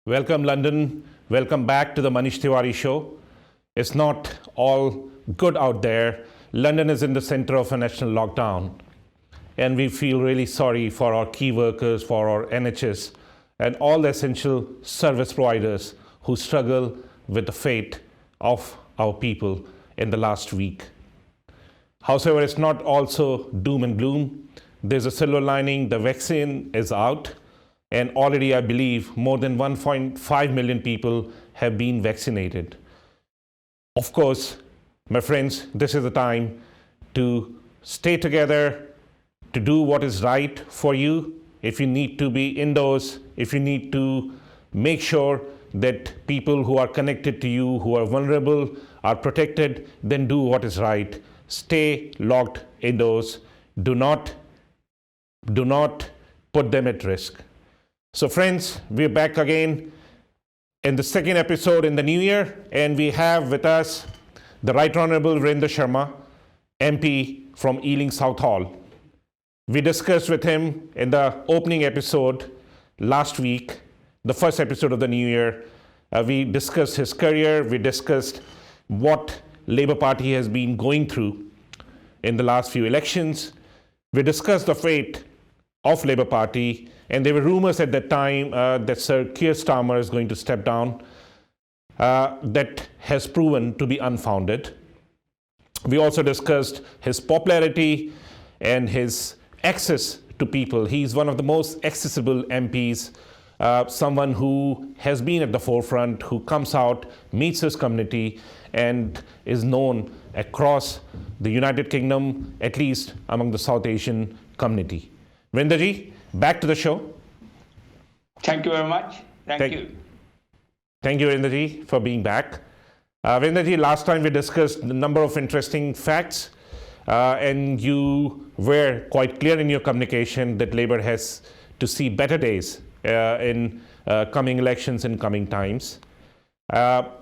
Welcome, London. Welcome back to the Manish Tiwari show. It's not all good out there. London is in the center of a national lockdown, and we feel really sorry for our key workers, for our NHS, and all the essential service providers who struggle with the fate of our people in the last week. However, it's not also doom and gloom. There's a silver lining. The vaccine is out, and already I believe more than 1.5 million people have been vaccinated. Of course, my friends, this is the time to stay together, to do what is right for you. If you need to be indoors, if you need to make sure that people who are connected to you, who are vulnerable, are protected, then do what is right. Stay locked indoors. Do not put them at risk. So friends, we're back again in the second episode in the new year, and we have with us the Right Honorable Virendra Sharma, MP from Ealing South Hall. We discussed with him in the opening episode last week, the first episode of the new year. We discussed his career, we discussed what Labour Party has been going through in the last few elections. We discussed the fate of Labour Party, and there were rumors at that time that Sir Keir Starmer is going to step down. That has proven to be unfounded. We also discussed his popularity and his access to people. He's one of the most accessible MPs, someone who has been at the forefront, who comes out, meets his community, and is known across the United Kingdom, at least among the South Asian community. Virendraji, back to the show. Thank you very much. Thank you. Thank you, Virendraji, for being back. Virendraji, last time we discussed a number of interesting facts, and you were quite clear in your communication that Labour has to see better days in coming elections in coming times.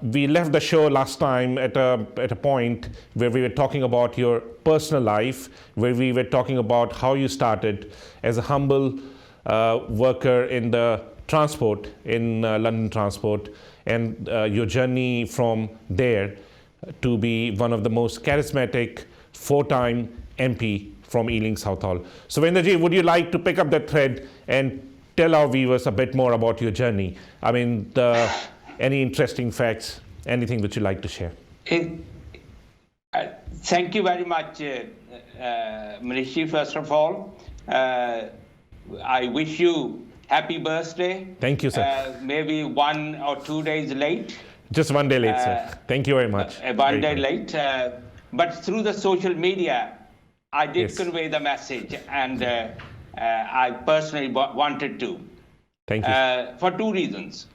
We left the show last time at a point where we were talking about your personal life, where we were talking about how you started as a humble worker in the transport, in London Transport, and your journey from there to be one of the most charismatic four-time MP from Ealing South Hall. So Virendraji, would you like to pick up that thread and tell our viewers a bit more about your journey? I mean, any interesting facts, anything that you'd like to share? Thank you very much, Manish. First of all, I wish you happy birthday. Thank you, sir. Maybe 1 or 2 days late. Just 1 day late, sir. Thank you very much. One day late. But through the social media, I did convey the message, and I personally wanted to. Thank you. For two reasons.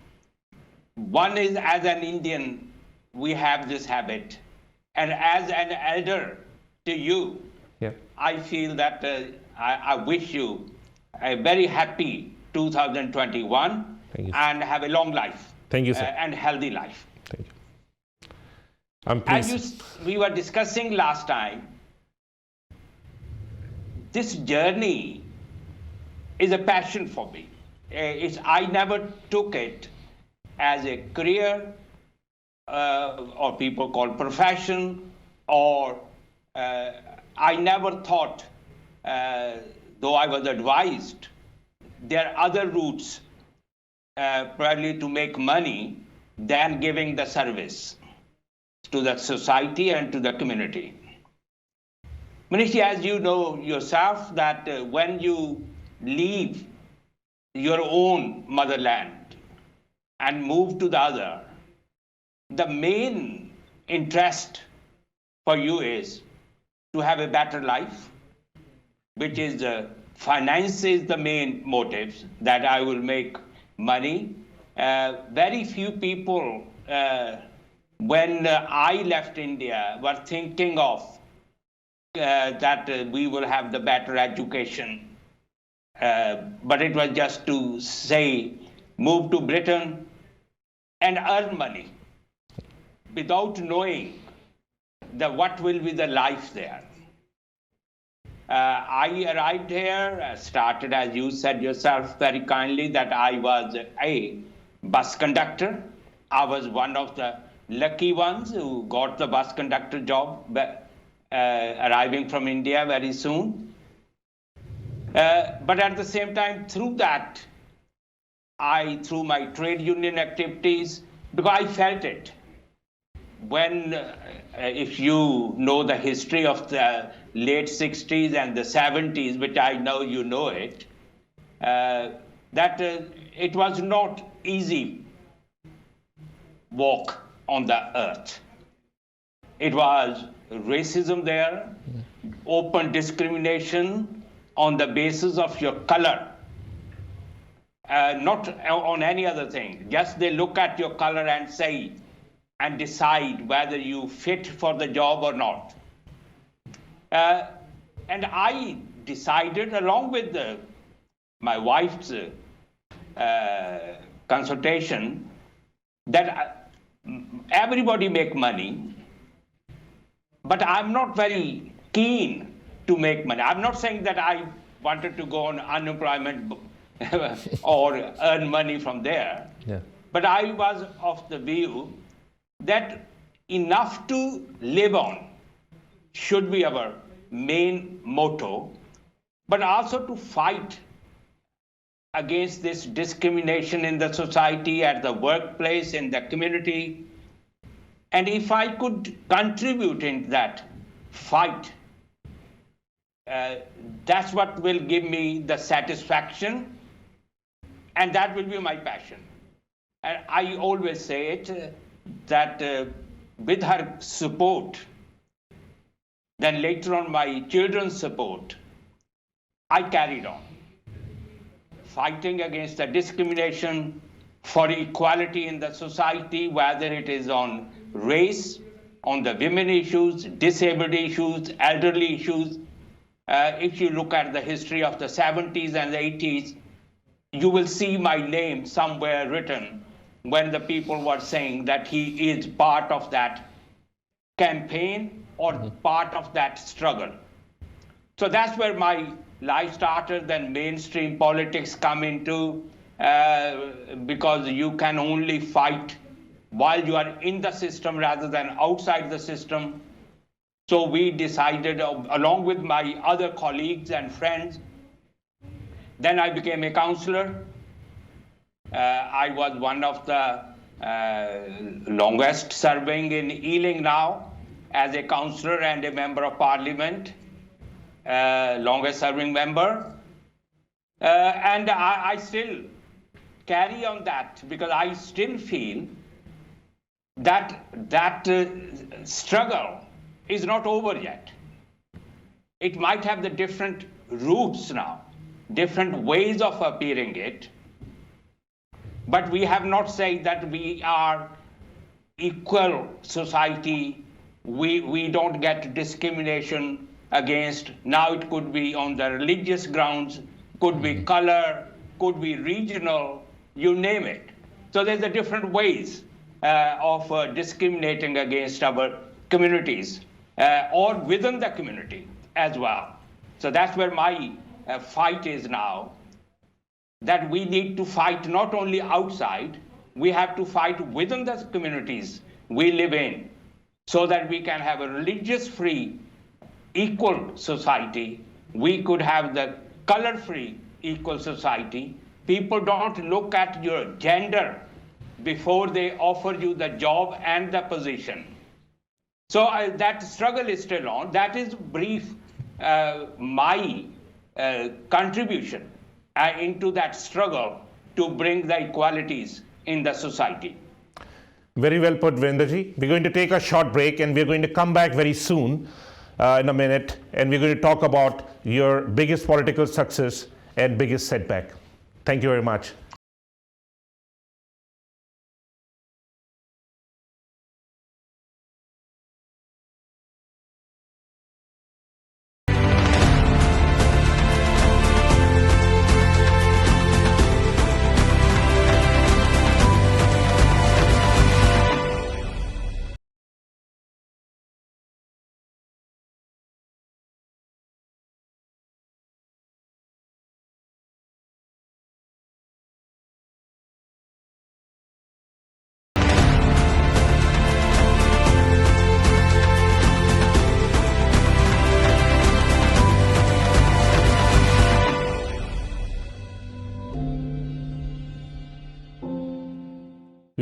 One is, as an Indian, we have this habit. And as an elder to you, I feel that I wish you a very happy 2021 and have a long life. Thank you, sir. And healthy life. Thank you. I'm pleased. As we were discussing last time, this journey is a passion for me. I never took it as a career, or people call profession, or I never thought, though I was advised, there are other routes probably to make money than giving the service to the society and to the community. Manish, as you know yourself, that when you leave your own motherland and move to the other, the main interest for you is to have a better life, which is finance is the main motive, that I will make money. Very few people, when I left India, were thinking of that we will have the better education. But it was just to say, move to Britain and earn money without knowing what will be the life there. I arrived here, started, as you said yourself very kindly, that I was bus conductor. I was one of the lucky ones who got the bus conductor job, arriving from India very soon. But at the same time, through that, through my trade union activities, because I felt it. When, if you know the history of the late 60s and the 70s, which I know you know it, that it was not easy walk on the earth. It was racism there, open discrimination on the basis of your color, not on any other thing. Just they look at your color and say, and decide whether you fit for the job or not. And I decided, along with my wife's consultation, that everybody make money, but I'm not very keen to make money. I'm not saying that I wanted to go on unemployment or earn money from there, but I was of the view that enough to live on should be our main motto, but also to fight against this discrimination in the society, at the workplace, in the community. And if I could contribute in that fight, that's what will give me the satisfaction, and that will be my passion. And I always say it, that with her support, then later on my children's support, I carried on fighting against the discrimination, for equality in the society, whether it is on race, on the women issues, disabled issues, elderly issues. If you look at the history of the 70s and the 80s, you will see my name somewhere written when the people were saying that he is part of that campaign or part of that struggle. So that's where my life started. Then mainstream politics come into, because you can only fight while you are in the system rather than outside the system. So we decided, along with my other colleagues and friends, then I became a counselor. I was one of the longest serving in Ealing now as a councillor and a member of parliament, longest serving member. And I still carry on that, because I still feel that struggle is not over yet. It might have the different routes now, different ways of appearing it, but we have not said that we are equal society. We don't get discrimination against. Now it could be on the religious grounds, could be color, could be regional, you name it. So there's a different ways of discriminating against our communities or within the community as well. So that's where my fight is now, that we need to fight not only outside, we have to fight within the communities we live in, so that we can have a religious-free, equal society. We could have the color-free, equal society. People don't look at your gender before they offer you the job and the position. So that struggle is still on. That is brief my contribution into that struggle to bring the equalities in the society. Very well put, Virendraji. We're going to take a short break and we're going to come back very soon in a minute, and we're going to talk about your biggest political success and biggest setback. Thank you very much.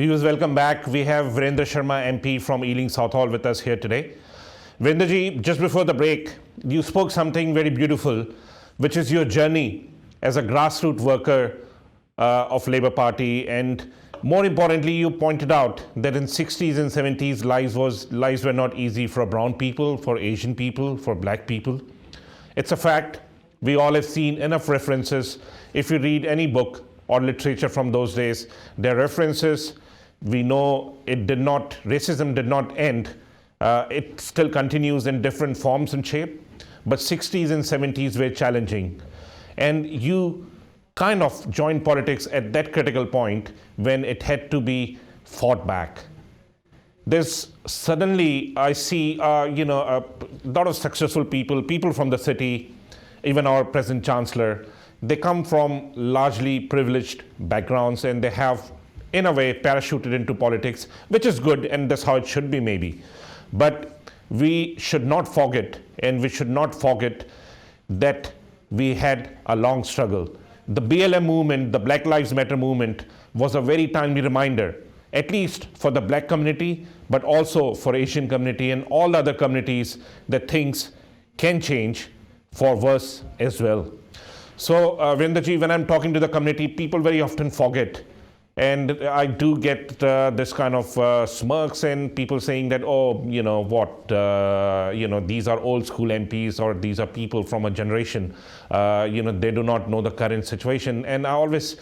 Viewers, welcome back. We have Virendra Sharma, MP from Ealing Southall, with us here today. Virendraji, just before the break, you spoke something very beautiful, which is your journey as a grassroots worker of Labour Party, and more importantly, you pointed out that in 60s and 70s, lives were not easy for brown people, for Asian people, for black people. It's a fact. We all have seen enough references. If you read any book or literature from those days, there are references. We know racism did not end. It still continues in different forms and shape. But 60s and 70s were challenging. And you kind of joined politics at that critical point when it had to be fought back. There's suddenly, I see, a lot of successful people from the city, even our present chancellor. They come from largely privileged backgrounds, and they have, in a way, parachuted into politics, which is good, and that's how it should be, maybe. But we should not forget, that we had a long struggle. The BLM movement, the Black Lives Matter movement, was a very timely reminder, at least for the black community, but also for Asian community and all the other communities, that things can change for worse as well. So, Virendraji, when I'm talking to the community, people very often forget. And I do get this kind of smirks and people saying that, these are old school MPs, or these are people from a generation, they do not know the current situation. And I always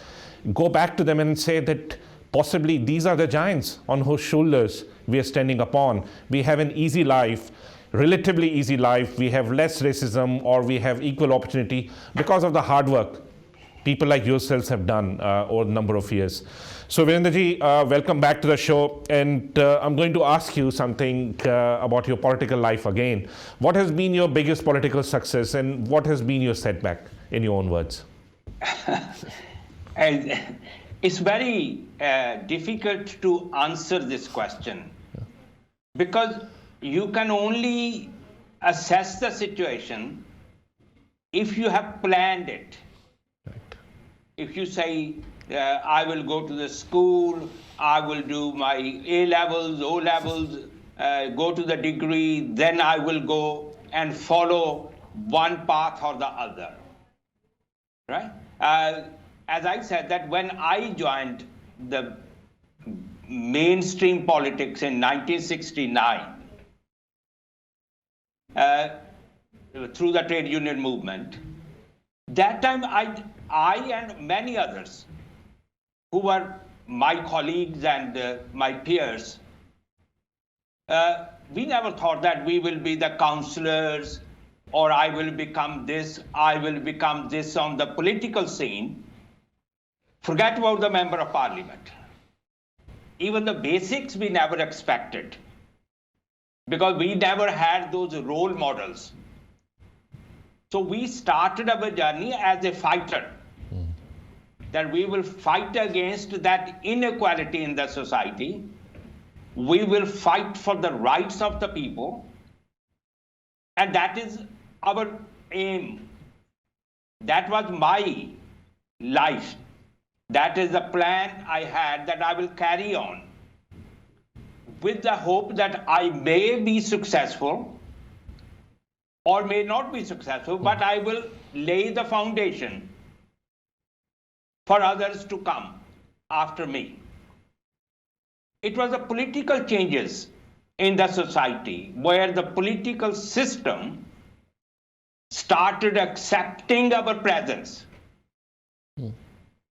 go back to them and say that possibly these are the giants on whose shoulders we are standing upon. We have an easy life, relatively easy life. We have less racism, or we have equal opportunity because of the hard work people like yourselves have done over a number of years. So Virendraji, welcome back to the show, and I'm going to ask you something about your political life again. What has been your biggest political success, and what has been your setback, in your own words? It's very difficult to answer this question, because you can only assess the situation if you have planned it. If you say, I will go to the school, I will do my A levels, O levels, go to the degree, then I will go and follow one path or the other, right? As I said, that when I joined the mainstream politics in 1969, through the trade union movement, that time I and many others who were my colleagues and my peers, we never thought that we will be the councillors, or I will become this on the political scene. Forget about the member of parliament. Even the basics we never expected, because we never had those role models. So we started our journey as a fighter, that we will fight against that inequality in the society. We will fight for the rights of the people. And that is our aim. That was my life. That is the plan I had, that I will carry on, with the hope that I may be successful or may not be successful, but I will lay the foundation for others to come after me. It was the political changes in the society where the political system started accepting our presence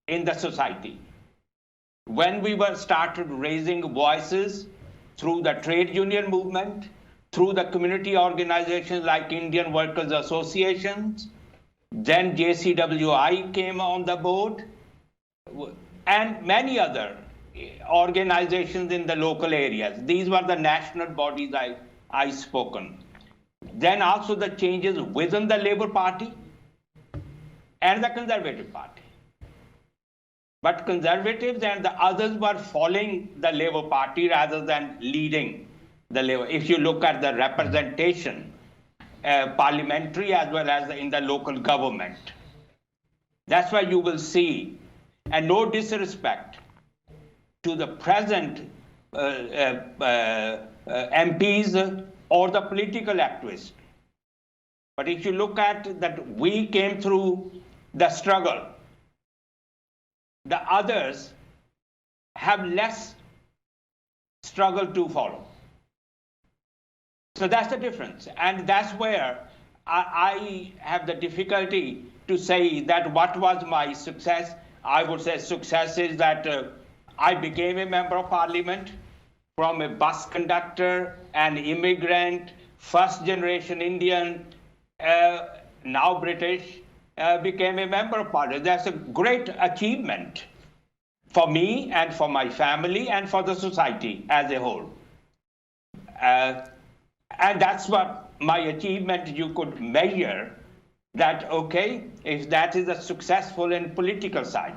in the society. When we started raising voices through the trade union movement, through the community organizations like Indian Workers Associations, then JCWI came on the board, and many other organizations in the local areas. These were the national bodies I spoken. Then also the changes within the Labour Party and the Conservative Party. But conservatives and the others were following the Labour Party rather than leading the Labour. If you look at the representation, parliamentary as well as in the local government, that's why you will see, and no disrespect to the present MPs or the political activists. But if you look at that, we came through the struggle. The others have less struggle to follow. So that's the difference. And that's where I have the difficulty to say that what was my success. I would say success is that I became a member of parliament from a bus conductor, an immigrant, first generation Indian, now British, became a member of parliament. That's a great achievement for me and for my family and for the society as a whole. And that's what my achievement you could measure that, okay, if that is a successful in political side.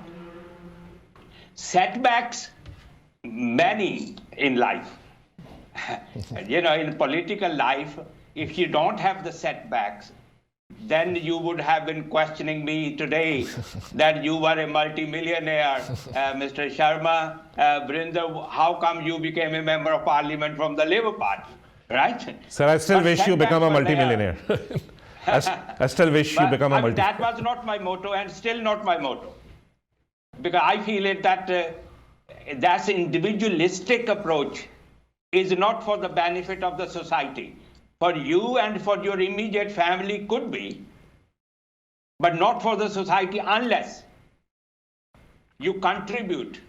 Setbacks, many in life. In political life, if you don't have the setbacks, then you would have been questioning me today that you were a multi-millionaire, Mr. Sharma, Brinder, how come you became a member of parliament from the Labour Party, right? Sir, I still wish you become a multi-millionaire. I still wish you become a multi-millionaire. That was not my motto and still not my motto. Because I feel it that that's individualistic approach is not for the benefit of the society. For you and for your immediate family could be, but not for the society unless you contribute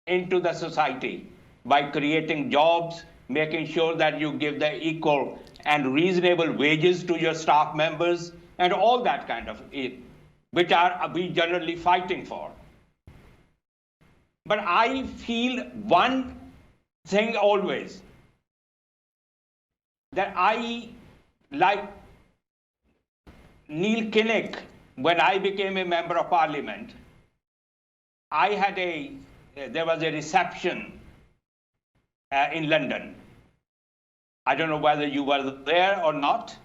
into the society by creating jobs, making sure that you give the equal and reasonable wages to your staff members and all that kind of it, which are we generally fighting for. But I feel one thing always, that I, like Neil Kinnock, when I became a member of parliament, there was a reception in London. I don't know whether you were there or not,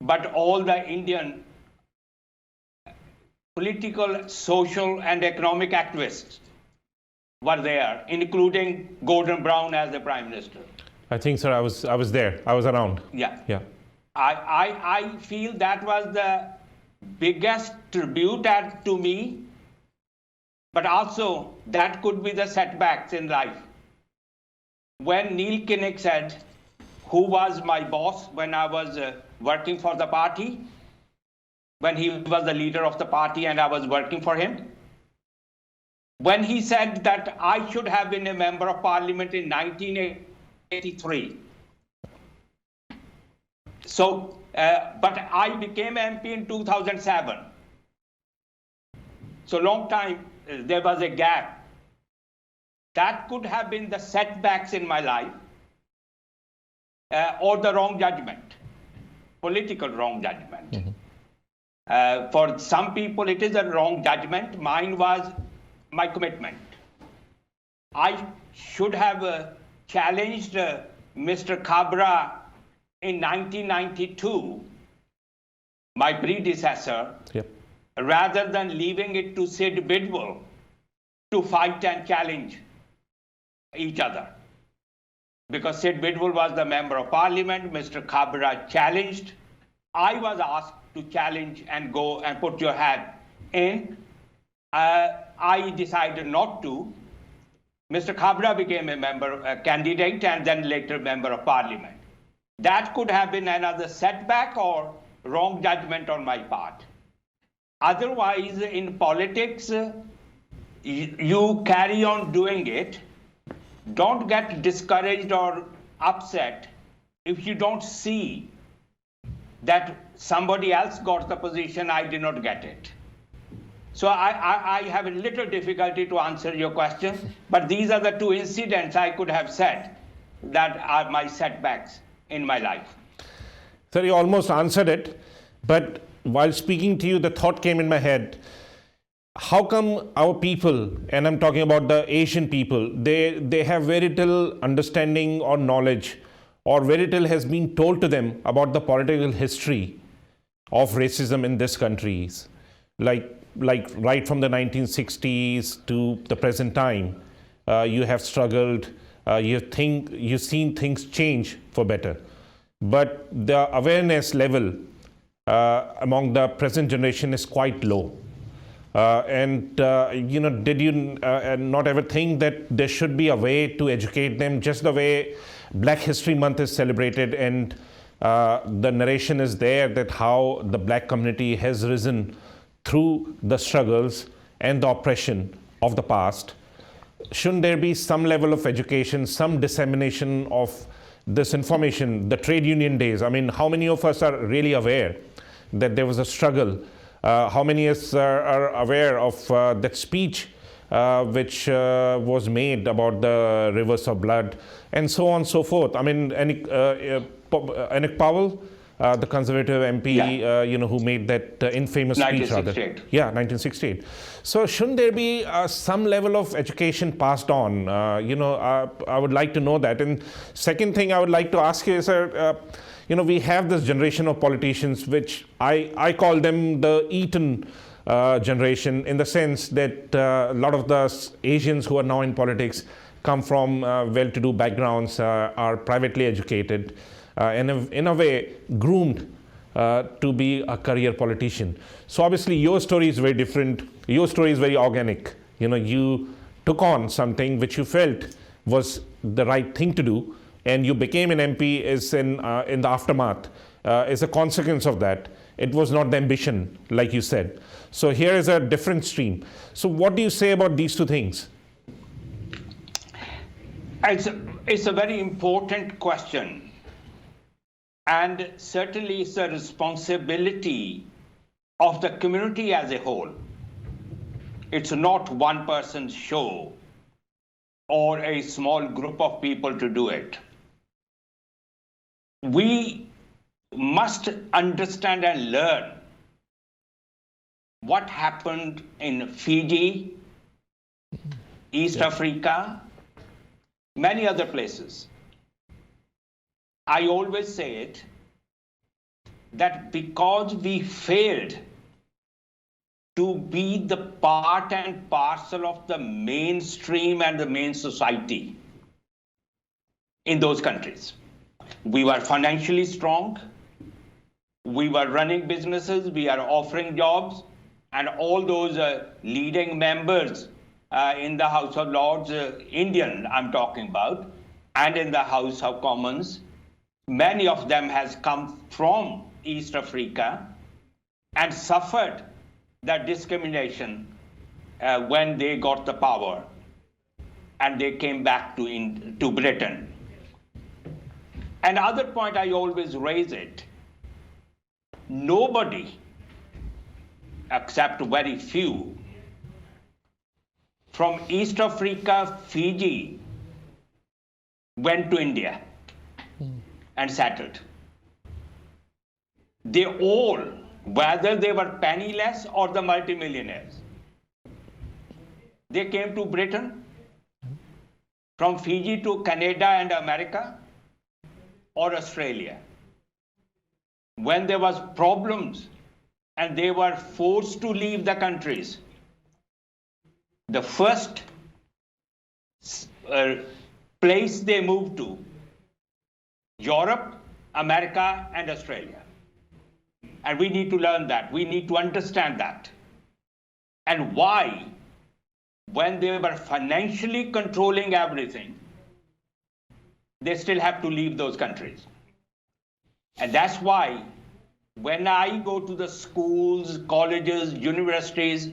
but all the Indian political, social, and economic activists were there, including Gordon Brown as the Prime Minister. I think, sir, I was there. I was around. Yeah. Yeah. I feel that was the biggest tribute to me, but also that could be the setbacks in life. When Neil Kinnock said, who was my boss when I was working for the party, when he was the leader of the party and I was working for him, when he said that I should have been a member of parliament in 1983. So, but I became MP in 2007. So long time, there was a gap. That could have been the setbacks in my life or the wrong judgment, political wrong judgment. Mm-hmm. For some people, it is a wrong judgment. Mine was my commitment. I should have challenged Mr. Kabra in 1992, my predecessor, rather than leaving it to Sid Bidwell to fight and challenge each other. Because Sid Bidwell was the member of parliament, Mr. Kabra challenged. I was asked to challenge and go and put your hat in. I decided not to. Mr. Kabra became a candidate and then later member of parliament. That could have been another setback or wrong judgment on my part. Otherwise, in politics, you carry on doing it. Don't get discouraged or upset if you don't see that somebody else got the position, I did not get it. So I have a little difficulty to answer your question, but these are the two incidents I could have said that are my setbacks in my life. Sir, you almost answered it, but while speaking to you, the thought came in my head. How come our people, and I'm talking about the Asian people, they have very little understanding or knowledge, or very little has been told to them about the political history of racism in this country, like right from the 1960s to the present time. you have struggled, you've seen things change for better. But the awareness level among the present generation is quite low. Did you not ever think that there should be a way to educate them, just the way Black History Month is celebrated and the narration is there that how the black community has risen through the struggles and the oppression of the past? Shouldn't there be some level of education, some dissemination of this information? The trade union days, I mean, how many of us are really aware that there was a struggle? How many of us are aware of that speech which was made about the rivers of blood and so on and so forth? I mean, Anik Powell, the conservative MP, who made that infamous speech. 1968. Yeah, 1968. So shouldn't there be some level of education passed on? I would like to know that. And second thing I would like to ask you is, we have this generation of politicians, which I call them the Eton generation, in the sense that a lot of the Asians who are now in politics come from well-to-do backgrounds, are privately educated, and in a way groomed to be a career politician. So obviously your story is very different. Your story is very organic. You took on something which you felt was the right thing to do, and you became an MP is in the aftermath, is a consequence of that. It was not the ambition, like you said. So here is a different stream. So what do you say about these two things? It's a very important question. And certainly it's a responsibility of the community as a whole. It's not one person's show or a small group of people to do it. We must understand and learn what happened in Fiji, East Africa, many other places. I always say it, that because we failed to be the part and parcel of the mainstream and the main society in those countries. We were financially strong, we were running businesses, we are offering jobs, and all those leading members in the House of Lords, Indian I'm talking about, and in the House of Commons, many of them has come from East Africa and suffered that discrimination when they got the power and they came back to Britain. Another point I always raise it, nobody, except very few, from East Africa, Fiji, went to India and settled. They all, whether they were penniless or the multimillionaires, they came to Britain, from Fiji to Canada and America or Australia. When there was problems and they were forced to leave the countries, the first place they moved to, Europe, America, and Australia. And we need to learn that. We need to understand that. And why, when they were financially controlling everything, they still have to leave those countries. And that's why when I go to the schools, colleges, universities,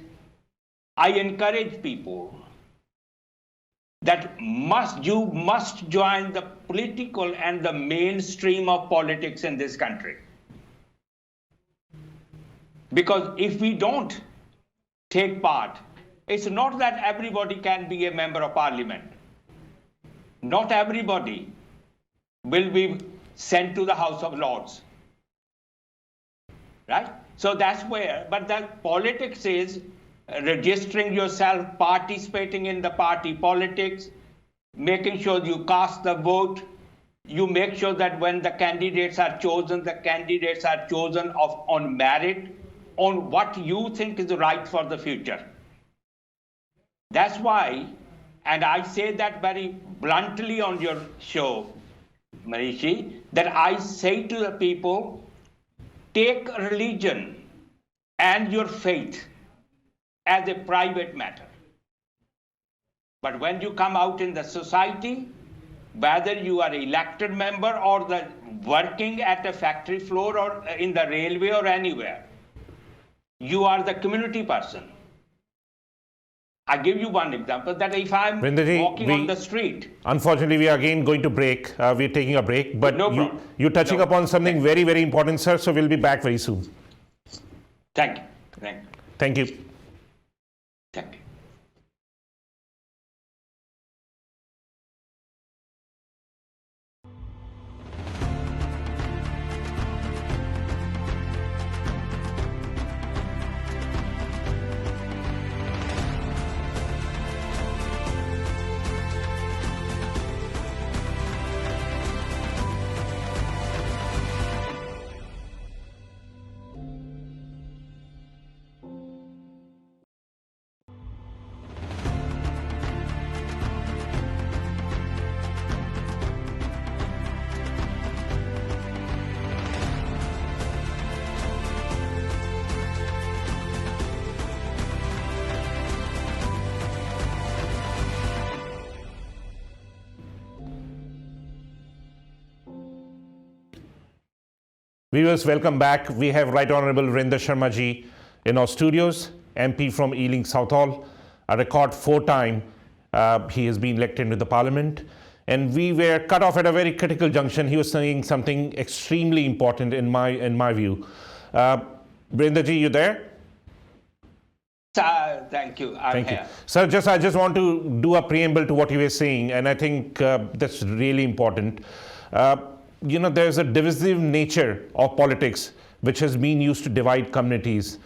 I encourage people that you must join the political and the mainstream of politics in this country. Because if we don't take part, it's not that everybody can be a member of parliament. Not everybody will be sent to the House of Lords. Right? So that's where, but that politics is registering yourself, participating in the party politics, making sure you cast the vote. You make sure that when the candidates are chosen, the candidates are chosen on merit, on what you think is right for the future. That's why and I say that very bluntly on your show, Manishi, that I say to the people, take religion and your faith as a private matter. But when you come out in the society, whether you are elected member or the working at a factory floor or in the railway or anywhere, you are the community person. I give you one example that if I'm walking on the street. Unfortunately, we are again going to break. We're taking a break, but you're touching upon something very, very important, sir. So we'll be back very soon. Thank you. Thank you. Thank you. Thank you. Viewers, welcome back. We have Right Honorable Virender Sharma ji in our studios, MP from Ealing Southall, a record 4-time he has been elected into the parliament. And we were cut off at a very critical junction. He was saying something extremely important in my view. Virender ji, you there? Thank you. I'm here. Sir, I just want to do a preamble to what you were saying, and I think that's really important. There's a divisive nature of politics which has been used to divide communities.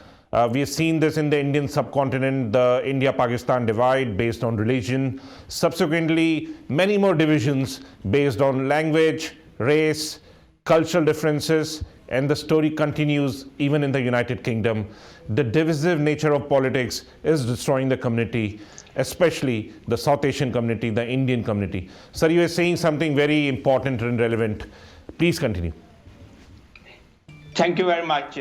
We have seen this in the Indian subcontinent, the India-Pakistan divide based on religion. Subsequently, many more divisions based on language, race, cultural differences, and the story continues even in the United Kingdom. The divisive nature of politics is destroying the community, especially the South Asian community, the Indian community. Sir, you are saying something very important and relevant. Please continue. Thank you very much.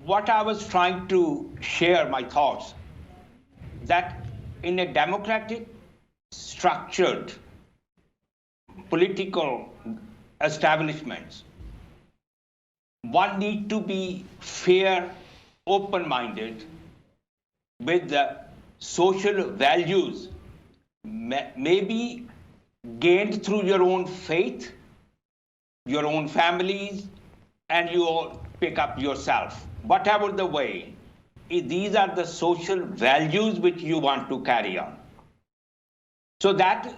What I was trying to share my thoughts, that in a democratic, structured, political establishments, one need to be fair, open-minded with the social values maybe gained through your own faith, your own families, and you all pick up yourself. Whatever the way, these are the social values which you want to carry on. So that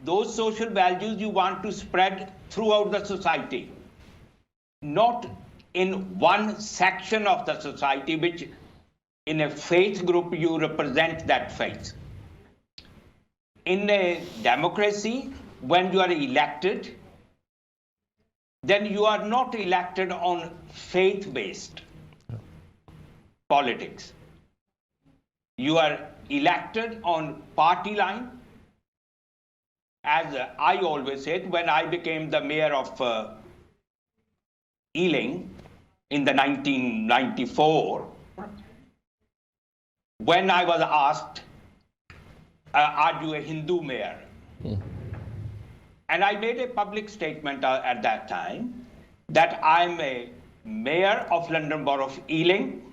those social values you want to spread throughout the society, not in one section of the society, which in a faith group you represent that faith. In a democracy, when you are elected, then you are not elected on faith-based politics. You are elected on party line. As I always said, when I became the mayor of Ealing in the 1994, when I was asked, are you a Hindu mayor? And I made a public statement at that time that I'm a mayor of London Borough of Ealing.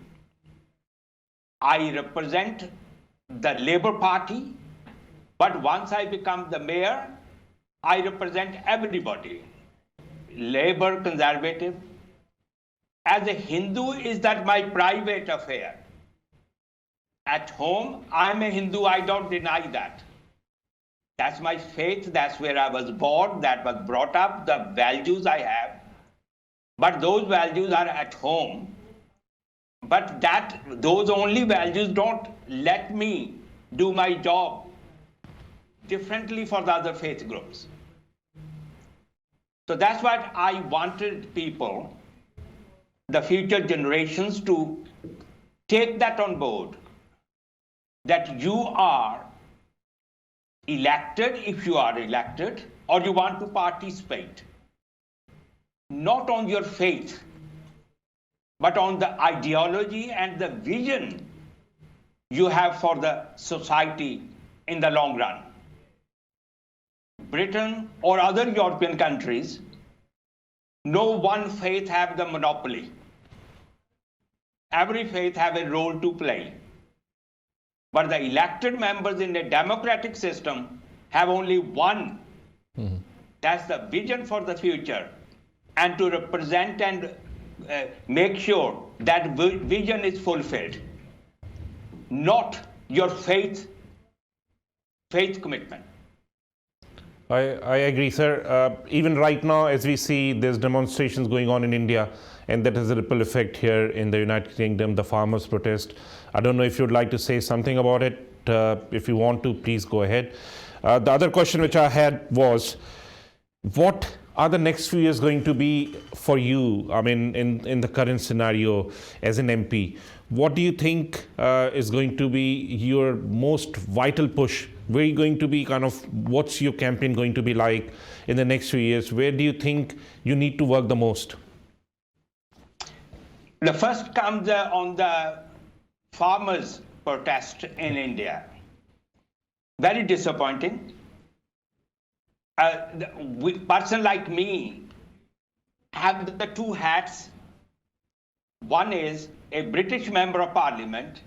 I represent the Labour Party, but once I become the mayor, I represent everybody. Labour, Conservative. As a Hindu, is that my private affair? At home, I'm a Hindu, I don't deny that. That's my faith, that's where I was born, that was brought up, the values I have. But those values are at home. But those only values don't let me do my job differently for the other faith groups. So that's what I wanted people, the future generations, to take that on board. that you are elected, if you are elected, or you want to participate, not on your faith, but on the ideology and the vision you have for the society in the long run. Britain or other European countries, no one faith have the monopoly. Every faith have a role to play. But the elected members in a democratic system have only one. That's the vision for the future, and to represent and make sure that vision is fulfilled, not your faith commitment. I agree, sir. Even right now, as we see, there's demonstrations going on in India, and that has a ripple effect here in the United Kingdom, the farmers' protest. I don't know if you'd like to say something about it. If you want to, please go ahead. The other question which I had was, what are the next few years going to be for you? I mean, in the current scenario as an MP, what do you think is going to be your most vital push? Where are you going to be what's your campaign going to be like in the next few years? Where do you think you need to work the most? The first comes on the farmers' protest in India. Very disappointing. A person like me have the two hats. One is a British member of parliament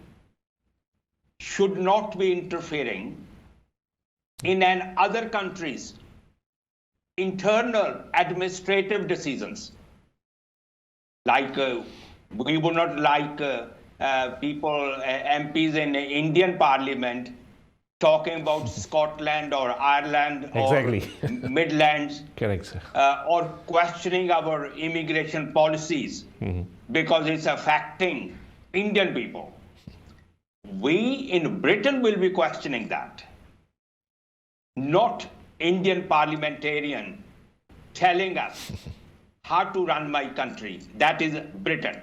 should not be interfering in other countries' internal administrative decisions. Like we would not like people, MPs in Indian parliament talking about Scotland or Ireland Exactly. or Midlands. Correct, sir. Or questioning our immigration policies because it's affecting Indian people. We in Britain will be questioning that, not Indian parliamentarian telling us how to run my country. That is Britain.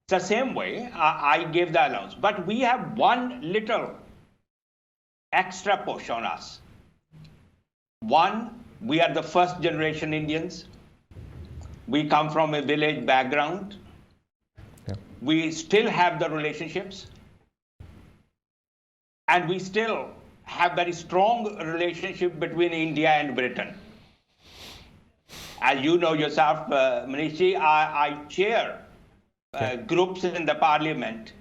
It's the same way I gave the allowance. But we have one little extra push on us. One, we are the first generation Indians. We come from a village background. Yeah. We still have the relationships. And we still have very strong relationship between India and Britain. As you know yourself, Manish, I chair groups in the parliament,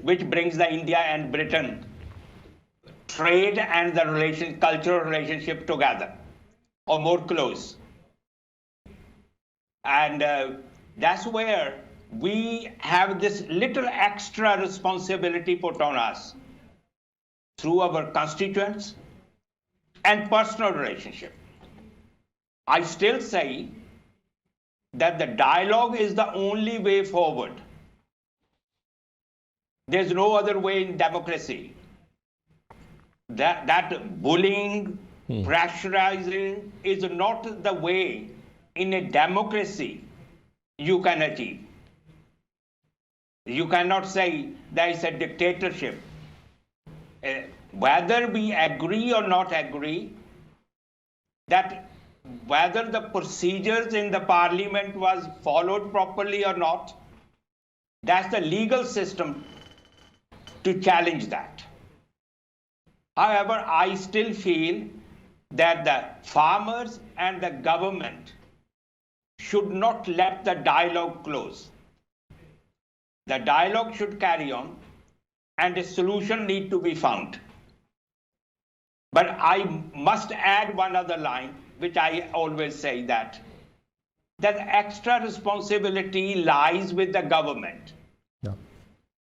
which brings the India and Britain trade and the cultural relationship together, or more close. And that's where we have this little extra responsibility put on us through our constituents and personal relationship. I still say that the dialogue is the only way forward. There's no other way in democracy. That bullying, pressurizing is not the way in a democracy you can achieve. You cannot say there is a dictatorship. Whether we agree or not agree, that whether the procedures in the parliament was followed properly or not, that's the legal system to challenge that. However, I still feel that the farmers and the government should not let the dialogue close. The dialogue should carry on and a solution need to be found. But I must add one other line, which I always say that extra responsibility lies with the government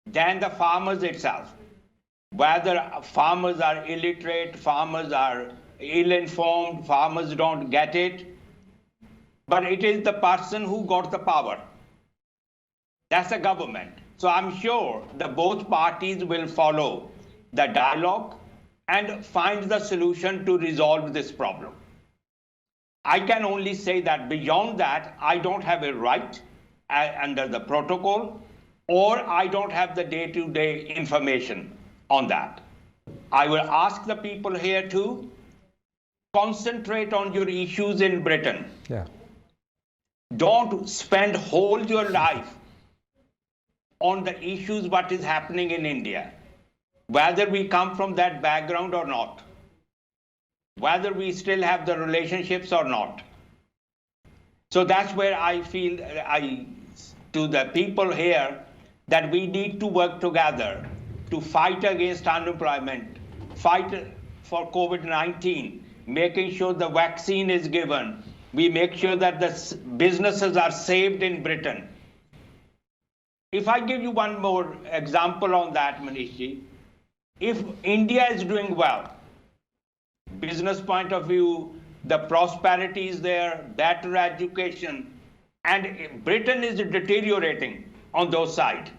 than the farmers itself. Whether farmers are illiterate, farmers are ill-informed, farmers don't get it, but it is the person who got the power. That's the government. So I'm sure that both parties will follow the dialogue and find the solution to resolve this problem. I can only say that beyond that, I don't have a right under the protocol or I don't have the day-to-day information on that. I will ask the people here to concentrate on your issues in Britain. Yeah. Don't spend whole your life on the issues what is happening in India, whether we come from that background or not, whether we still have the relationships or not. So that's where I feel to the people here that we need to work together to fight against unemployment, fight for COVID-19, making sure the vaccine is given. We make sure that the businesses are saved in Britain. If I give you one more example on that, Manish, if India is doing well, business point of view, the prosperity is there, better education, and Britain is deteriorating on those sides,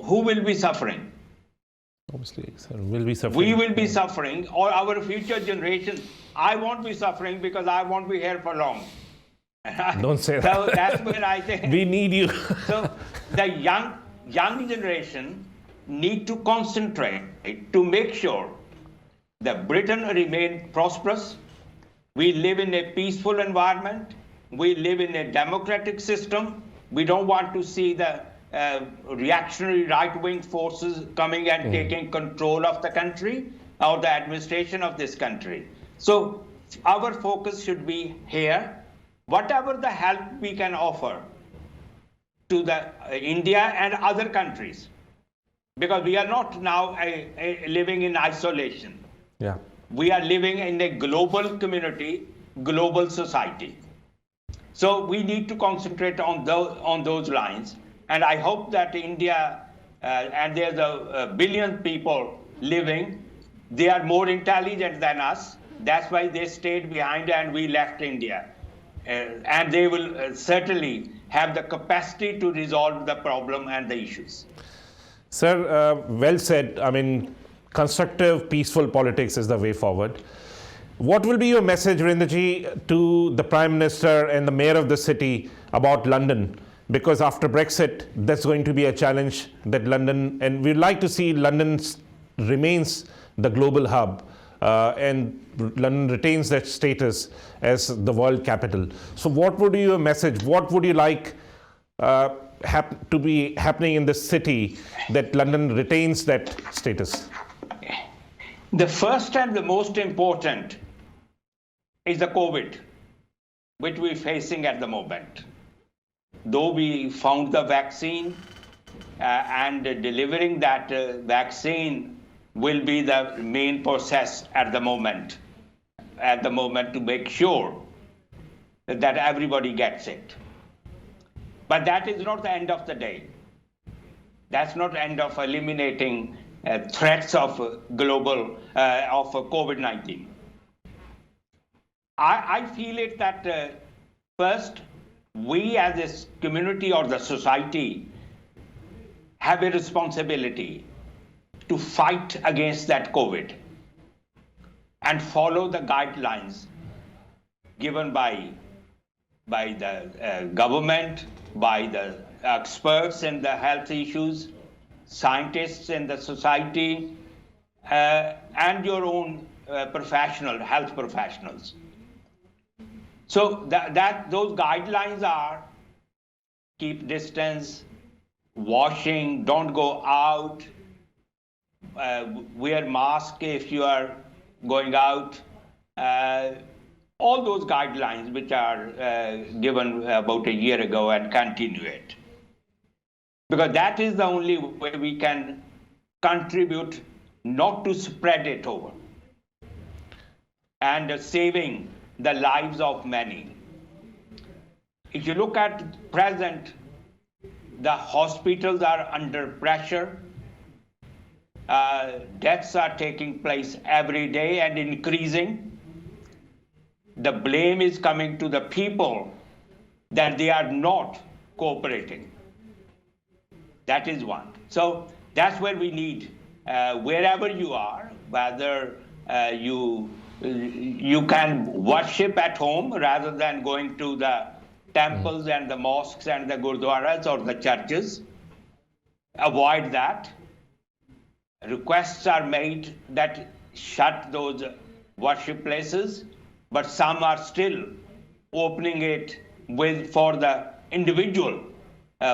who will be suffering? Obviously, sir, will be suffering. We will be suffering, or our future generations. I won't be suffering because I won't be here for long. Don't say So that. that's where I think. We need you. So the young generation need to concentrate to make sure that Britain remain prosperous. We live in a peaceful environment. We live in a democratic system. We don't want to see the reactionary right-wing forces coming and taking control of the country or the administration of this country. So our focus should be here. Whatever the help we can offer to the India and other countries, because we are not now living in isolation. Yeah. We are living in a global community, global society. So we need to concentrate on those lines. And I hope that India, and there's a billion people living, they are more intelligent than us. That's why they stayed behind and we left India. And they will certainly have the capacity to resolve the problem and the issues. Sir, well said. I mean, constructive, peaceful politics is the way forward. What will be your message, Virendraji, to the Prime Minister and the Mayor of the city about London? Because after Brexit, that's going to be a challenge that London, and we'd like to see London remains the global hub, and London retains that status as the world capital. So what would be your message? What would you like to be happening in the city that London retains that status? The first and the most important is the COVID, which we're facing at the moment. Though we found the vaccine and delivering that vaccine will be the main process at the moment to make sure that everybody gets it. But that is not the end of the day. That's not the end of eliminating threats of global, of COVID-19. I feel it that first, we as a community or the society have a responsibility to fight against that COVID and follow the guidelines given by the government, by the experts in the health issues, scientists in the society, and your own health professionals. So those guidelines are keep distance, washing, don't go out, wear mask if you are going out, all those guidelines which are given about a year ago, and continue it. Because that is the only way we can contribute not to spread it over and saving the lives of many. If you look at present, the hospitals are under pressure. Deaths are taking place every day and increasing. The blame is coming to the people that they are not cooperating. That is one. So that's where we need, wherever you are, whether you can worship at home rather than going to the temples and the mosques and the gurdwaras or the churches. Avoid that. Requests are made that shut those worship places, but some are still opening it for the individual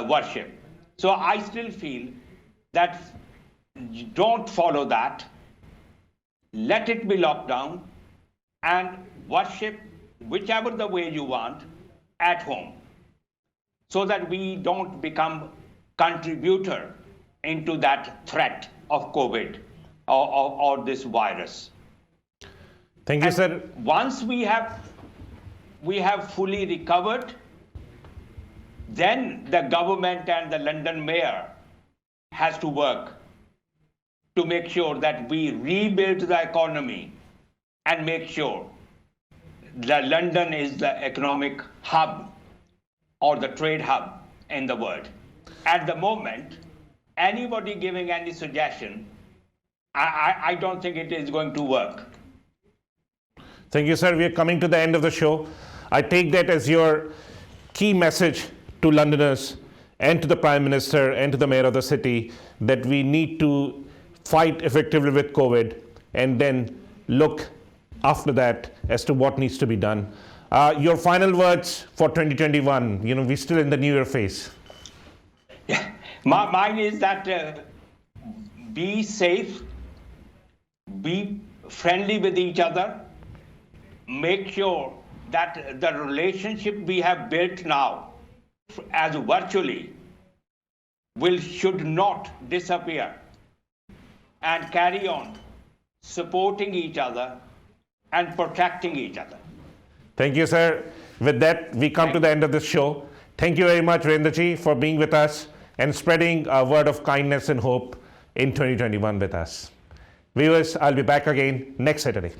worship. So I still feel that don't follow that. Let it be locked down and worship whichever the way you want at home, so that we don't become contributor into that threat of COVID or this virus. Thank you, And sir. once we have fully recovered, then the government and the London mayor has to work to make sure that we rebuild the economy and make sure that London is the economic hub or the trade hub in the world. At the moment, anybody giving any suggestion, I don't think it is going to work. Thank you, sir. We are coming to the end of the show. I take that as your key message to Londoners and to the Prime Minister and to the Mayor of the city that we need to fight effectively with COVID and then look after that as to what needs to be done. Your final words for 2021, we're still in the New Year phase. Yeah. Mine is that be safe, be friendly with each other, make sure that the relationship we have built now as virtually should not disappear, and carry on supporting each other and protecting each other. Thank you, sir. With that, we come to the end of this show. Thank you very much, Rendraji, for being with us and spreading a word of kindness and hope in 2021 with us. Viewers, I'll be back again next Saturday.